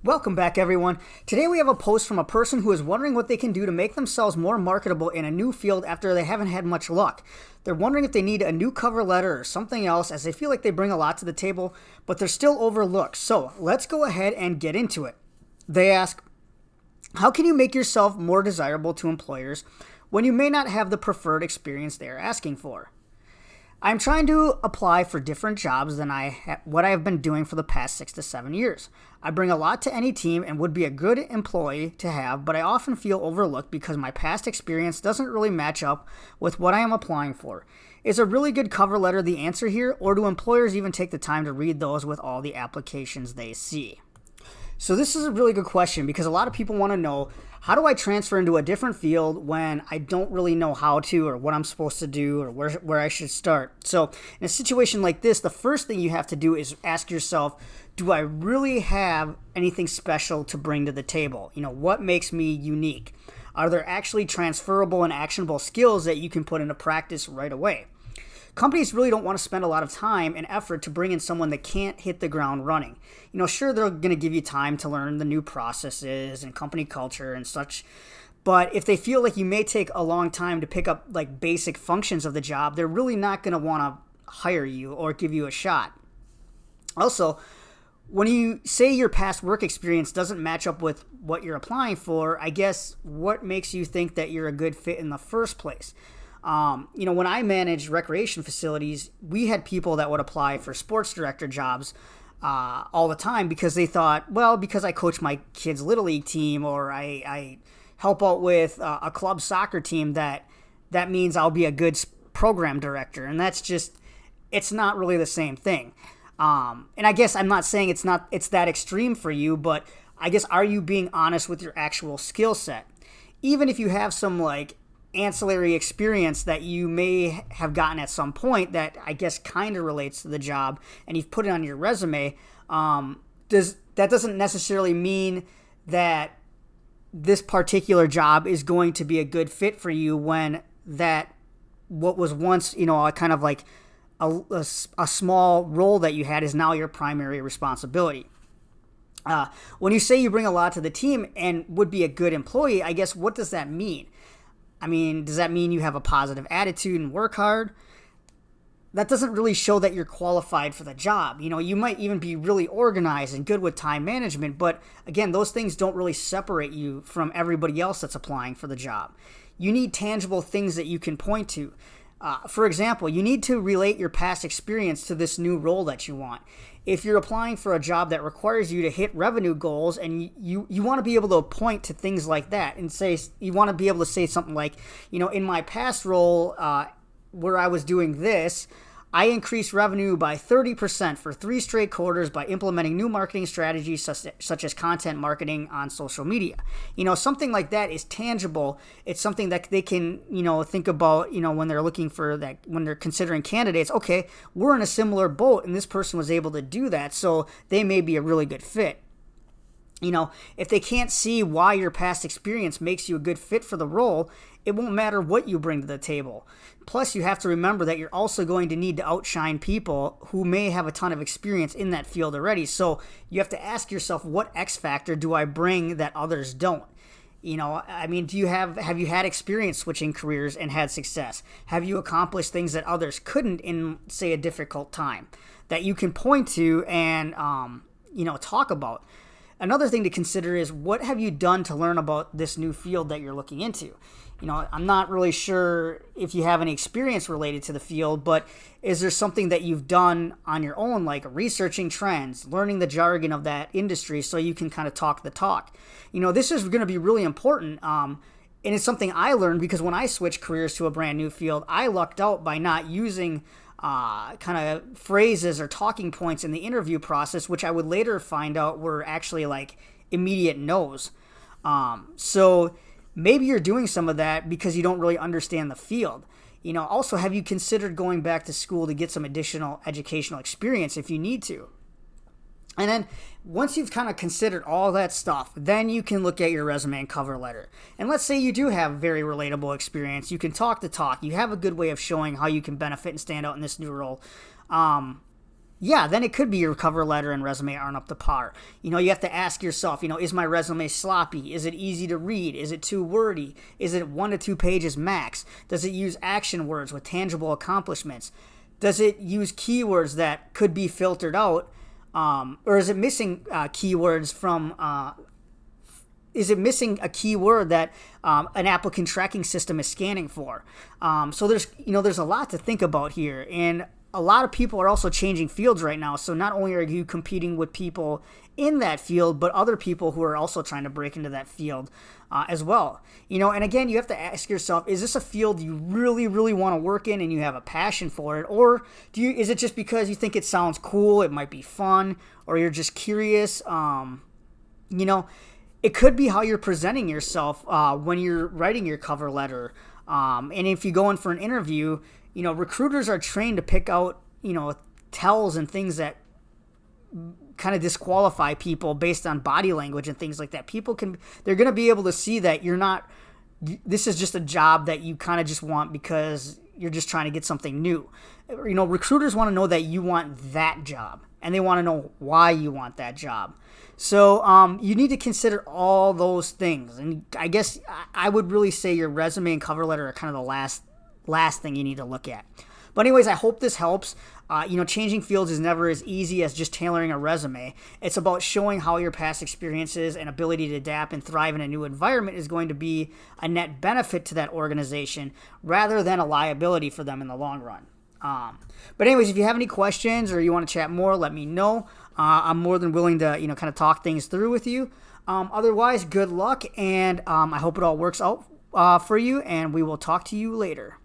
Welcome back, everyone. Today we have a post from a person who is wondering what they can do to make themselves more marketable in a new field after they haven't had much luck. They're wondering if they need a new cover letter or something else, as they feel like they bring a lot to the table, but they're still overlooked. So let's go ahead and get into it. They ask, how can you make yourself more desirable to employers when you may not have the preferred experience they are asking for? I'm trying to apply for different jobs than what I have been doing for the past 6 to 7 years. I bring a lot to any team and would be a good employee to have, but I often feel overlooked because my past experience doesn't really match up with what I am applying for. Is a really good cover letter the answer here, or do employers even take the time to read those with all the applications they see? So this is a really good question because a lot of people want to know, how do I transfer into a different field when I don't really know how to, or what I'm supposed to do, or where I should start? So in a situation like this, the first thing you have to do is ask yourself, do I really have anything special to bring to the table? What makes me unique? Are there actually transferable and actionable skills that you can put into practice right away? Companies really don't want to spend a lot of time and effort to bring in someone that can't hit the ground running. Sure, they're going to give you time to learn the new processes and company culture and such, but if they feel like you may take a long time to pick up like basic functions of the job, they're really not going to want to hire you or give you a shot. Also, when you say your past work experience doesn't match up with what you're applying for, I guess what makes you think that you're a good fit in the first place? When I managed recreation facilities, we had people that would apply for sports director jobs all the time because they thought, well, because I coach my kids' Little League team, or I help out with a club soccer team, that means I'll be a good program director. And it's not really the same thing. And I guess I'm not saying it's that extreme for you, but I guess, are you being honest with your actual skill set? Even if you have some ancillary experience that you may have gotten at some point that I guess kind of relates to the job, and you've put it on your resume, that doesn't necessarily mean that this particular job is going to be a good fit for you when that what was once a kind of like a small role that you had is now your primary responsibility. When you say you bring a lot to the team and would be a good employee, I guess, what does that mean? Does that mean you have a positive attitude and work hard? That doesn't really show that you're qualified for the job. You might even be really organized and good with time management, but again, those things don't really separate you from everybody else that's applying for the job. You need tangible things that you can point to. For example, you need to relate your past experience to this new role that you want. If you're applying for a job that requires you to hit revenue goals, and you want to be able to point to things like that and say, you want to be able to say something like, in my past role where I was doing this, I increased revenue by 30% for 3 straight quarters by implementing new marketing strategies such as content marketing on social media. Something like that is tangible. It's something that they can, think about, when they're looking for that, when they're considering candidates. Okay, we're in a similar boat and this person was able to do that, so they may be a really good fit. If they can't see why your past experience makes you a good fit for the role, it won't matter what you bring to the table. Plus, you have to remember that you're also going to need to outshine people who may have a ton of experience in that field already. So you have to ask yourself, what X factor do I bring that others don't? Have you had experience switching careers and had success? Have you accomplished things that others couldn't in, say, a difficult time that you can point to and, talk about? Another thing to consider is, what have you done to learn about this new field that you're looking into? I'm not really sure if you have any experience related to the field, but is there something that you've done on your own, like researching trends, learning the jargon of that industry so you can kind of talk the talk? This is going to be really important. And it's something I learned because when I switched careers to a brand new field, I lucked out by not using kind of phrases or talking points in the interview process, which I would later find out were actually like immediate no's. So maybe you're doing some of that because you don't really understand the field. Also, have you considered going back to school to get some additional educational experience if you need to? And then once you've kind of considered all that stuff, then you can look at your resume and cover letter. And let's say you do have very relatable experience. You can talk the talk. You have a good way of showing how you can benefit and stand out in this new role. yeah, then it could be your cover letter and resume aren't up to par. You have to ask yourself, is my resume sloppy? Is it easy to read? Is it too wordy? Is it 1 to 2 pages max? Does it use action words with tangible accomplishments? Does it use keywords that could be filtered out? Or is it missing keywords from is it missing a keyword that an applicant tracking system is scanning for? So there's a lot to think about here, and a lot of people are also changing fields right now. So not only are you competing with people in that field, but other people who are also trying to break into that field as well. And again, you have to ask yourself, is this a field you really, really want to work in and you have a passion for it? Or is it just because you think it sounds cool, it might be fun, or you're just curious? It could be how you're presenting yourself when you're writing your cover letter. And if you go in for an interview, recruiters are trained to pick out, tells and things that kind of disqualify people based on body language and things like that. They're going to be able to see that this is just a job that you kind of just want because you're just trying to get something new. Recruiters want to know that you want that job, and they want to know why you want that job. So you need to consider all those things. And I guess I would really say your resume and cover letter are kind of the last thing you need to look at. But anyways, I hope this helps. Changing fields is never as easy as just tailoring a resume. It's about showing how your past experiences and ability to adapt and thrive in a new environment is going to be a net benefit to that organization rather than a liability for them in the long run. But anyways, if you have any questions or you want to chat more, let me know. I'm more than willing to, kind of talk things through with you. Otherwise, good luck, and I hope it all works out for you, and we will talk to you later.